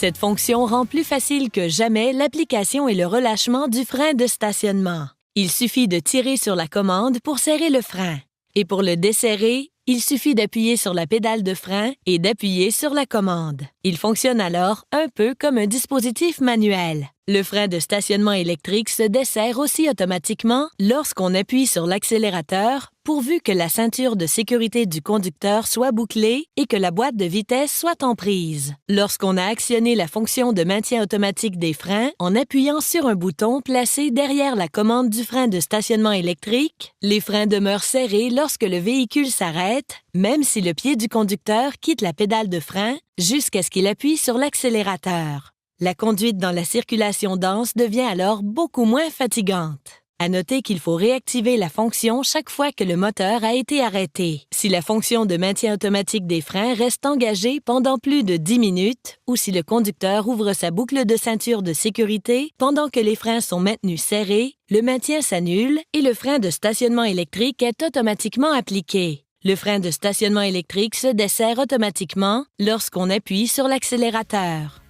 Cette fonction rend plus facile que jamais l'application et le relâchement du frein de stationnement. Il suffit de tirer sur la commande pour serrer le frein. Et pour le desserrer, il suffit d'appuyer sur la pédale de frein et d'appuyer sur la commande. Il fonctionne alors un peu comme un dispositif manuel. Le frein de stationnement électrique se desserre aussi automatiquement lorsqu'on appuie sur l'accélérateur, pourvu que la ceinture de sécurité du conducteur soit bouclée et que la boîte de vitesse soit en prise. Lorsqu'on a actionné la fonction de maintien automatique des freins en appuyant sur un bouton placé derrière la commande du frein de stationnement électrique, les freins demeurent serrés lorsque le véhicule s'arrête, même si le pied du conducteur quitte la pédale de frein jusqu'à ce qu'il appuie sur l'accélérateur. La conduite dans la circulation dense devient alors beaucoup moins fatigante. À noter qu'il faut réactiver la fonction chaque fois que le moteur a été arrêté. Si la fonction de maintien automatique des freins reste engagée pendant plus de 10 minutes ou si le conducteur ouvre sa boucle de ceinture de sécurité pendant que les freins sont maintenus serrés, le maintien s'annule et le frein de stationnement électrique est automatiquement appliqué. Le frein de stationnement électrique se desserre automatiquement lorsqu'on appuie sur l'accélérateur.